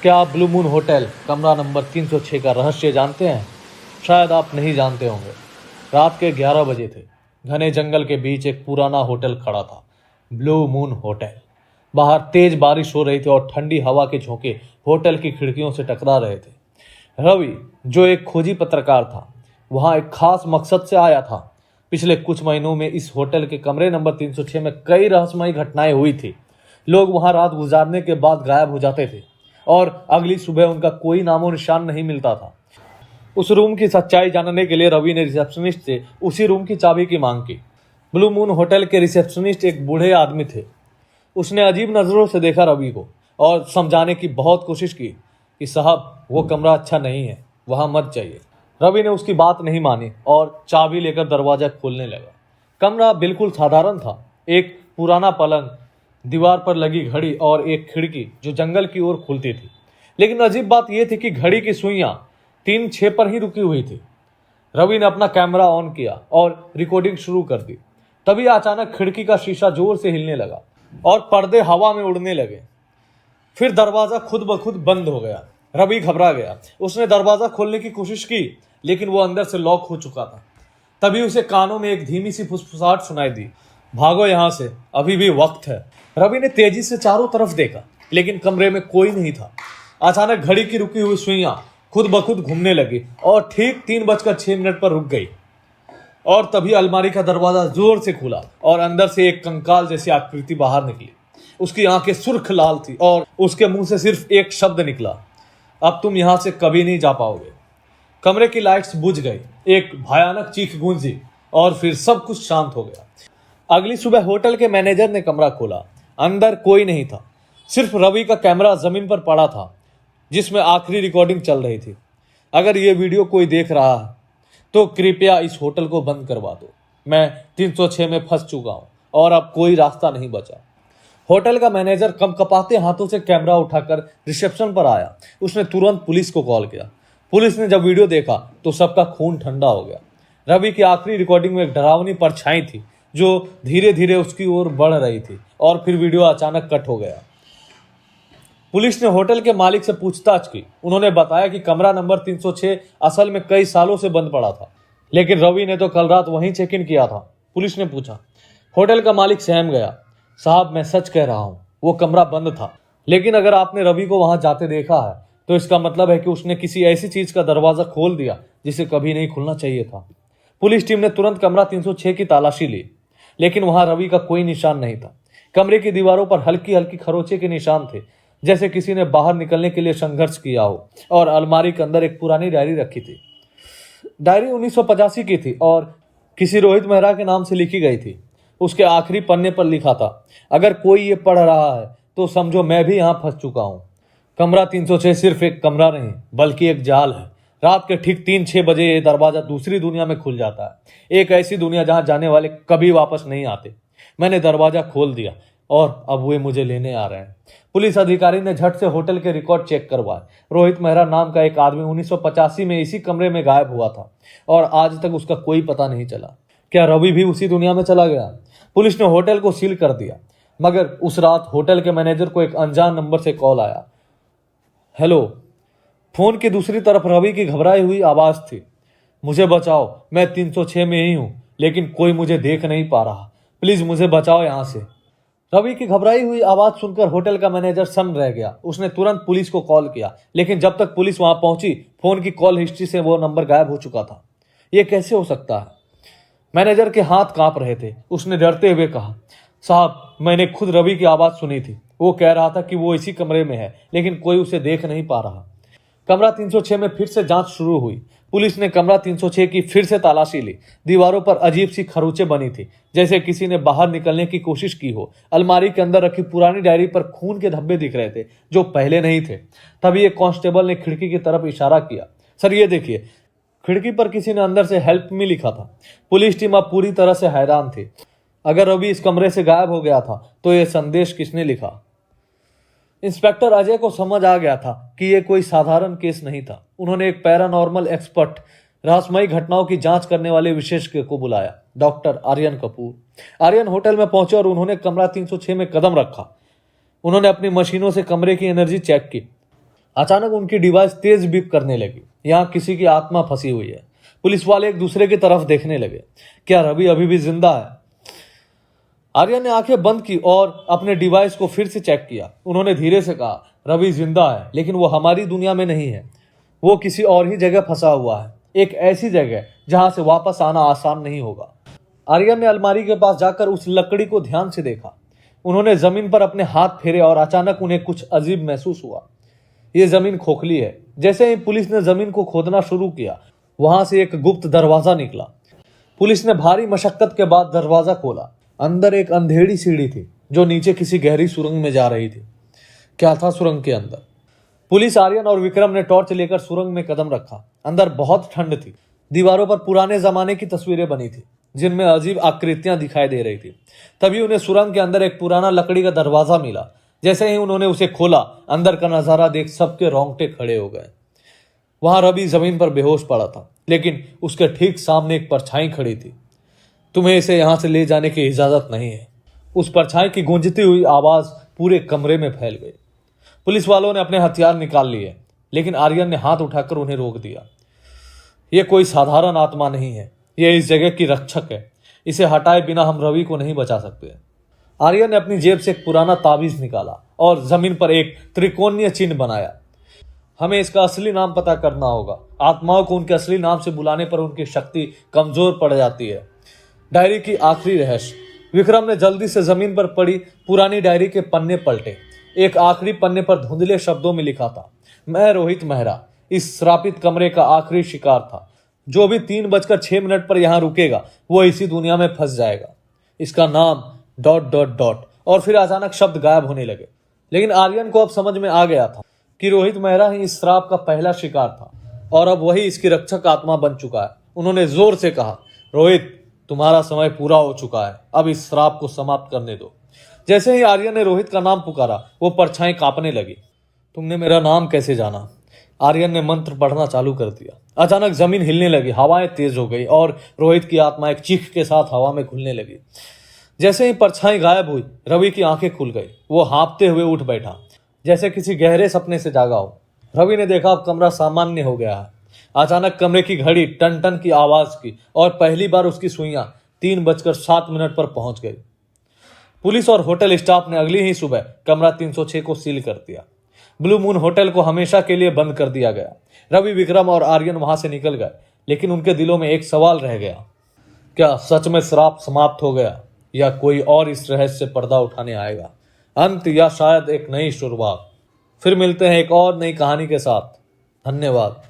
क्या आप blue moon hotel कमरा नंबर 306 का रहस्य जानते हैं? शायद आप नहीं जानते होंगे। रात के 11 बजे थे। घने जंगल के बीच एक पुराना होटल खड़ा था, ब्लू मून होटल। बाहर तेज बारिश हो रही थी और ठंडी हवा के झोंके होटल की खिड़कियों से टकरा रहे थे। रवि, जो एक खोजी पत्रकार था, वहां एक खास मकसद से आया था। पिछले कुछ महीनों में इस होटल के कमरे नंबर 306 में कई रहस्यमयी घटनाएं हुई थी। लोग वहां रात गुजारने के बाद गायब हो जाते थे और अगली सुबह उनका कोई नामो निशान नहीं मिलता था। उस रूम की सच्चाई जानने के लिए रवि ने रिसेप्शनिस्ट से उसी रूम की चाबी की मांग की। ब्लू मून होटल के रिसेप्शनिस्ट एक बूढ़े आदमी थे। उसने अजीब नजरों से देखा रवि को और समझाने की बहुत कोशिश की कि साहब, वो कमरा अच्छा नहीं है, वहां मत जाइए। रवि ने उसकी बात नहीं मानी और चाबी लेकर दरवाजा खोलने लगा। कमरा बिल्कुल साधारण था। एक पुराना पलंग, दीवार पर लगी घड़ी और एक खिड़की जो जंगल की ओर खुलती थी। लेकिन अजीब बात यह थी कि घड़ी की सुइयां 3-6 पर ही रुकी हुई थी। रवि ने अपना कैमरा ऑन किया और रिकॉर्डिंग शुरू कर दी। तभी अचानक खिड़की का शीशा जोर से हिलने लगा और पर्दे हवा में उड़ने लगे। फिर दरवाजा खुद ब खुद बंद हो गया। रवि घबरा गया। उसने दरवाजा खोलने की कोशिश की, लेकिन वो अंदर से लॉक हो चुका था। तभी उसे कानों में एक धीमी सी फुसफुसाहट सुनाई दी, भागो यहां से, अभी भी वक्त है। रवि ने तेजी से चारों तरफ देखा, लेकिन कमरे में कोई नहीं था। अचानक घड़ी की रुकी हुई सुइयां खुद ब खुद घूमने लगी और ठीक 3:06 पर रुक गई। और तभी अलमारी का दरवाजा जोर से खुला और अंदर से एक कंकाल जैसी आकृति बाहर निकली। उसकी आंखें सुर्ख लाल थी और उसके मुंह से सिर्फ एक शब्द निकला, अब तुम यहां से कभी नहीं जा पाओगे। कमरे की लाइट्स बुझ गई, एक भयानक चीख गूंजी और फिर सब कुछ शांत हो गया। अगली सुबह होटल के मैनेजर ने कमरा खोला। अंदर कोई नहीं था, सिर्फ रवि का कैमरा जमीन पर पड़ा था जिसमें आखिरी रिकॉर्डिंग चल रही थी। अगर ये वीडियो कोई देख रहा है तो कृपया इस होटल को बंद करवा दो। मैं 306 में फंस चुका हूं और अब कोई रास्ता नहीं बचा। होटल का मैनेजर कपकपाते हाथों से कैमरा उठाकर रिसेप्शन पर आया। उसने तुरंत पुलिस को कॉल किया। पुलिस ने जब वीडियो देखा तो सबका खून ठंडा हो गया। रवि की आखिरी रिकॉर्डिंग में एक डरावनी परछाई थी जो धीरे धीरे उसकी ओर बढ़ रही थी और फिर वीडियो अचानक कट हो गया। पुलिस ने होटल के मालिक से पूछताछ की। उन्होंने बताया कि कमरा नंबर 306 असल में कई सालों से बंद पड़ा था, लेकिन रवि ने तो कल रात वहीं चेक इन किया था। पुलिस ने पूछा। होटल का मालिक सहम गया। साहब, मैं सच कह रहा हूं, वो कमरा बंद था, लेकिन अगर आपने रवि को वहां जाते देखा है तो इसका मतलब है कि उसने किसी ऐसी चीज का दरवाजा खोल दिया जिसे कभी नहीं खुलना चाहिए था। पुलिस टीम ने तुरंत कमरा 306 की तलाशी ली, लेकिन वहां रवि का कोई निशान नहीं था। कमरे की दीवारों पर हल्की हल्की खरोंचे के निशान थे, जैसे किसी ने बाहर निकलने के लिए संघर्ष किया हो। और अलमारी के अंदर एक पुरानी डायरी रखी थी। डायरी 1985 की थी और किसी रोहित मेहरा के नाम से लिखी गई थी। उसके आखिरी पन्ने पर लिखा था, अगर कोई ये पढ़ रहा है तो समझो मैं भी यहां फंस चुका हूं। कमरा 306 सिर्फ एक कमरा नहीं, बल्कि एक जाल है। रात के ठीक 3-6 बजे ये दरवाजा दूसरी दुनिया में खुल जाता है, एक ऐसी दुनिया जहां जाने वाले कभी वापस नहीं आते। मैंने दरवाजा खोल दिया और अब वे मुझे लेने आ रहे हैं। पुलिस अधिकारी ने झट से होटल के रिकॉर्ड चेक करवाए। रोहित मेहरा नाम का एक आदमी 1985 में इसी कमरे में गायब हुआ था और आज तक उसका कोई पता नहीं चला। क्या रवि भी उसी दुनिया में चला गया? पुलिस ने होटल को सील कर दिया, मगर उस रात होटल के मैनेजर को एक अनजान नंबर से कॉल आया। हेलो। फोन की दूसरी तरफ रवि की घबराई हुई आवाज थी, मुझे बचाओ, मैं 306 में ही हूं, लेकिन कोई मुझे देख नहीं पा रहा, प्लीज मुझे बचाओ यहां से। रवि की घबराई हुई आवाज सुनकर होटल का मैनेजर सन्न रह गया। उसने तुरंत पुलिस को कॉल किया, लेकिन जब तक पुलिस वहां पहुंची, फोन की कॉल हिस्ट्री से वो नंबर गायब हो चुका था। यह कैसे हो सकता है? मैनेजर के हाथ कांप रहे थे। उसने डरते हुए कहा, साहब, मैंने खुद रवि की आवाज सुनी थी। वो कह रहा था कि वो इसी कमरे में है, लेकिन कोई उसे देख नहीं पा रहा। कमरा 306 में फिर से जांच शुरू हुई। पुलिस ने कमरा 306 की फिर से तलाशी ली। दीवारों पर अजीब सी खरोंचे बनी थी, जैसे किसी ने बाहर निकलने की कोशिश की हो। अलमारी के अंदर रखी पुरानी डायरी पर खून के धब्बे दिख रहे थे, जो पहले नहीं थे। तभी एक कांस्टेबल ने खिड़की की तरफ इशारा किया। सर, ये देखिए, खिड़की पर किसी ने अंदर से हेल्प मी लिखा था। पुलिस टीम अब पूरी तरह से हैरान थी। अगर रवि इस कमरे से गायब हो गया था तो यह संदेश किसने लिखा? इंस्पेक्टर अजय को समझ आ गया था कि यह कोई साधारण केस नहीं था। उन्होंने एक पैरानॉर्मल एक्सपर्ट, रहस्यमयी घटनाओं की जांच करने वाले विशेषज्ञ को बुलाया, डॉक्टर आर्यन कपूर। आर्यन होटल में पहुंचे और उन्होंने कमरा 306 में कदम रखा। उन्होंने अपनी मशीनों से कमरे की एनर्जी चेक की। अचानक उनकी डिवाइस तेज बीप करने लगी। यहाँ किसी की आत्मा फंसी हुई है। पुलिस वाले एक दूसरे की तरफ देखने लगे। क्या रवि अभी भी जिंदा है? आर्यन ने आंखें बंद की और अपने डिवाइस को फिर से चेक किया। उन्होंने धीरे से कहा, रवि जिंदा है, लेकिन वो हमारी दुनिया में नहीं है। वो किसी और ही जगह फंसा हुआ है, एक ऐसी जगह जहां से वापस आना आसान नहीं होगा। आर्यन ने अलमारी के पास जाकर उस लकड़ी को ध्यान से देखा। उन्होंने जमीन पर अपने हाथ फेरे और अचानक उन्हें कुछ अजीब महसूस हुआ। ये जमीन खोखली है। जैसे ही पुलिस ने जमीन को खोदना शुरू किया, वहां से एक गुप्त दरवाजा निकला। पुलिस ने भारी मशक्कत के बाद दरवाजा खोला। अंदर एक अंधेरी सीढ़ी थी जो नीचे किसी गहरी सुरंग में जा रही थी। क्या था सुरंग के अंदर? पुलिस, आर्यन और विक्रम ने टॉर्च लेकर सुरंग में कदम रखा। अंदर बहुत ठंड थी। दीवारों पर पुराने जमाने की तस्वीरें बनी थी जिनमें अजीब आकृतियां दिखाई दे रही थी। तभी उन्हें सुरंग के अंदर एक पुराना लकड़ी का दरवाजा मिला। जैसे ही उन्होंने उसे खोला, अंदर का नजारा देख सबके रोंगटे खड़े हो गए। वहां रवि जमीन पर बेहोश पड़ा था, लेकिन उसके ठीक सामने एक परछाई खड़ी थी। तुम्हें इसे यहां से ले जाने की इजाजत नहीं है। उस परछाई की गूंजती हुई आवाज पूरे कमरे में फैल गई। पुलिस वालों ने अपने हथियार निकाल लिए, लेकिन आर्यन ने हाथ उठाकर उन्हें रोक दिया। यह कोई साधारण आत्मा नहीं है, यह इस जगह की रक्षक है। इसे हटाए बिना हम रवि को नहीं बचा सकते। आर्यन ने अपनी जेब से एक पुराना ताबीज निकाला और जमीन पर एक त्रिकोणीय चिन्ह बनाया। हमें इसका असली नाम पता करना होगा। आत्माओं को उनके असली नाम से बुलाने पर उनकी शक्ति कमजोर पड़ जाती है। डायरी की आखिरी रहस्य। विक्रम ने जल्दी से जमीन पर पड़ी पुरानी डायरी के पन्ने पलटे। एक आखिरी पन्ने पर धुंधले शब्दों में लिखा था, मैं रोहित मेहरा इस श्रापित कमरे का आखिरी शिकार था। जो भी 3:06 पर यहां रुकेगा वो इसी दुनिया में फंस जाएगा। इसका नाम ... और फिर अचानक शब्द गायब होने लगे। लेकिन आर्यन को अब समझ में आ गया था कि रोहित मेहरा ही इस श्राप का पहला शिकार था और अब वही इसकी रक्षक आत्मा बन चुका है। उन्होंने जोर से कहा, रोहित, तुम्हारा समय पूरा हो चुका है, अब इस श्राप को समाप्त करने दो। जैसे ही आर्यन ने रोहित का नाम पुकारा, वो परछाई कांपने लगी। तुमने मेरा नाम कैसे जाना? आर्यन ने मंत्र पढ़ना चालू कर दिया। अचानक जमीन हिलने लगी, हवाएं तेज हो गई और रोहित की आत्मा एक चीख के साथ हवा में घुलने लगी। जैसे ही परछाई गायब हुई, रवि की आंखें खुल गई। वो हाँफते हुए उठ बैठा, जैसे किसी गहरे सपने से जागा हो। रवि ने देखा अब कमरा सामान्य हो गया है। अचानक कमरे की घड़ी टन टन की आवाज की और पहली बार उसकी सुइयां 3:07 पर पहुंच गई। पुलिस और होटल स्टाफ ने अगली ही सुबह कमरा 306 को सील कर दिया। ब्लू मून होटल को हमेशा के लिए बंद कर दिया गया। रवि, विक्रम और आर्यन वहां से निकल गए, लेकिन उनके दिलों में एक सवाल रह गया। क्या सच में श्राप समाप्त हो गया, या कोई और इस रहस्य से पर्दा उठाने आएगा? अंत या शायद एक नई शुरुआत। फिर मिलते हैं एक और नई कहानी के साथ। धन्यवाद।